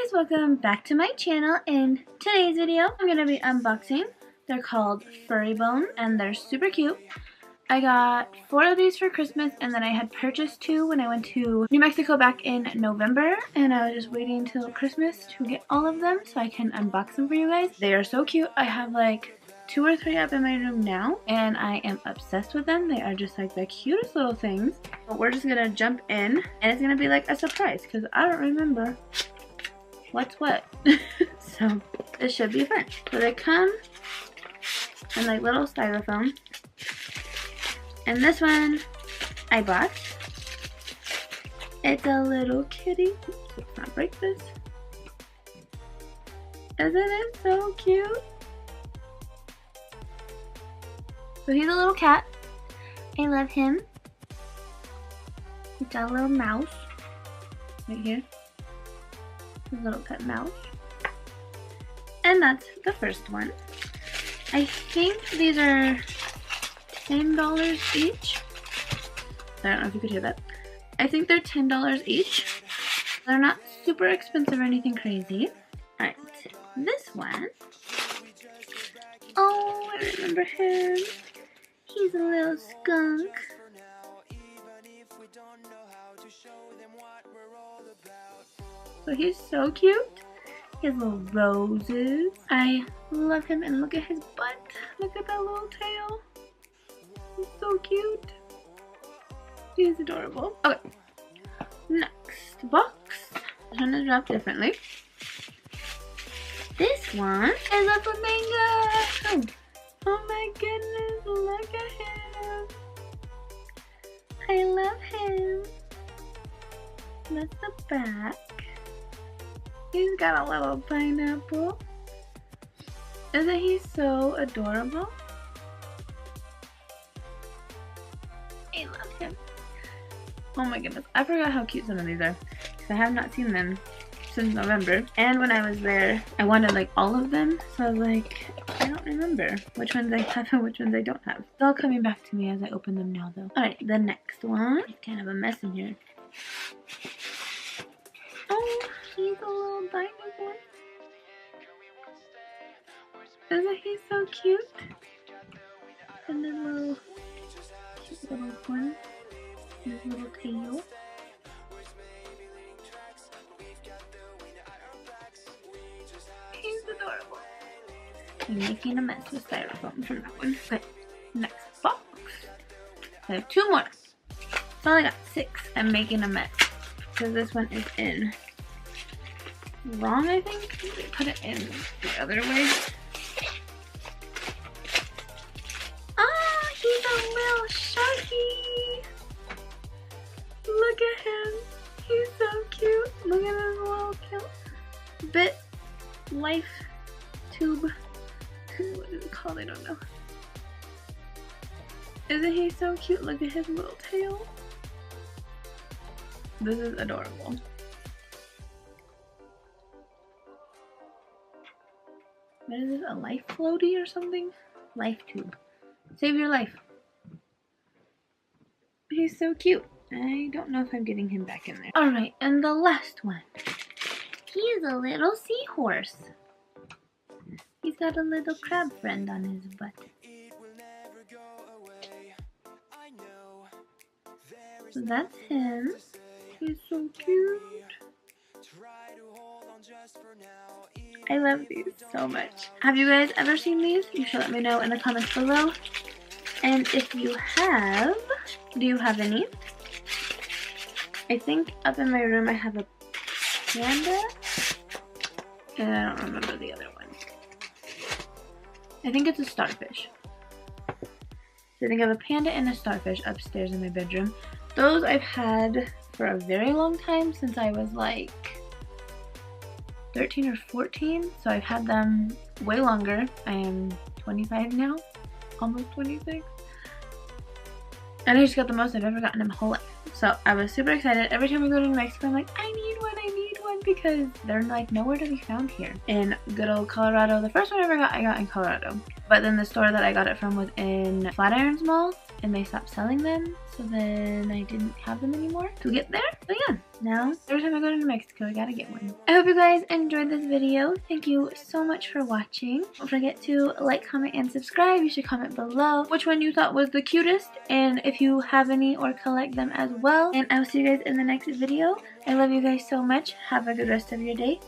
guys, welcome back to my channel. In today's video, I'm going to be unboxing. They're called Furrybones and they're super cute. I got 4 of these for Christmas and then I had purchased 2 when I went to New Mexico back in November, and I was just waiting till Christmas to get all of them so I can unbox them for you guys. They are so cute. I have like 2 or 3 up in my room now and I am obsessed with them. They are just like the cutest little things. But we're just gonna jump in and it's gonna be like a surprise because I don't remember what's what. So it should be fun. So they come in like little styrofoam. And this one I bought. It's a little kitty. Let's not break this. Isn't it so cute? So he's a little cat. I love him. He's got a little mouse right here. A little pet mouse. And that's the first one. I think these are $10 each. I don't know if you could hear that. I think they're $10 each. They're not super expensive or anything crazy. Alright, this one. Oh, I remember him. He's a little skunk. So he's so cute. He has little roses. I love him, and look at his butt. Look at that little tail. He's so cute. He's adorable. Okay. Next box. This one is wrapped differently. This one is a flamingo. Oh my goodness, look at him. I love him. That's the back. He's got a little pineapple. Isn't he so adorable? I love him. Oh my goodness, I forgot how cute some of these are because I have not seen them since November. And when I was there, I wanted like all of them, so I was like, I don't remember which ones I have and which ones I don't have. It's all coming back to me as I open them now though. Alright, the next one. It's kind of a mess in here. Oh, he's a little dinosaur. Isn't he so cute? And then little cute little horn. His little tail. He's adorable. I'm making a mess with styrofoam from that one. Okay, next box. I have 2 more. So I got 6. I'm making a mess because this one is in wrong, I think. They put it in the other way. Ah, he's a little sharky. Look at him. He's so cute. Look at his little cute bit life tube. What is it called? I don't know. Isn't he so cute? Look at his little tail. This is adorable. What is this? A life floaty or something? Life tube. Save your life. He's so cute. I don't know if I'm getting him back in there. Alright, and the last one. He's a little seahorse. He's got a little crab friend on his butt. So that's him. He's so cute. I love these so much. Have you guys ever seen these? You should let me know in the comments below. And if you have, do you have any? I think up in my room I have a panda. And I don't remember the other one. I think it's a starfish. So I think I have a panda and a starfish upstairs in my bedroom. Those I've had for a very long time, since I was like 13 or 14. So I've had them way longer. I am 25 now, almost 26. And I just got the most I've ever gotten in my whole life. So I was super excited. Every time we go to New Mexico, I'm like, I need one, because they're like nowhere to be found here in good old Colorado. The first one I ever got, I got in Colorado. But then the store that I got it from was in Flatirons Mall, and they stopped selling them. so then I didn't have them anymore to get there. So yeah, now every time I go to New Mexico I gotta get one. I hope you guys enjoyed this video. Thank you so much for watching. Don't forget to like, comment, and subscribe. You should comment below which one you thought was the cutest and if you have any or collect them as well. And I will see you guys in the next video. I love you guys so much. Have a good rest of your day.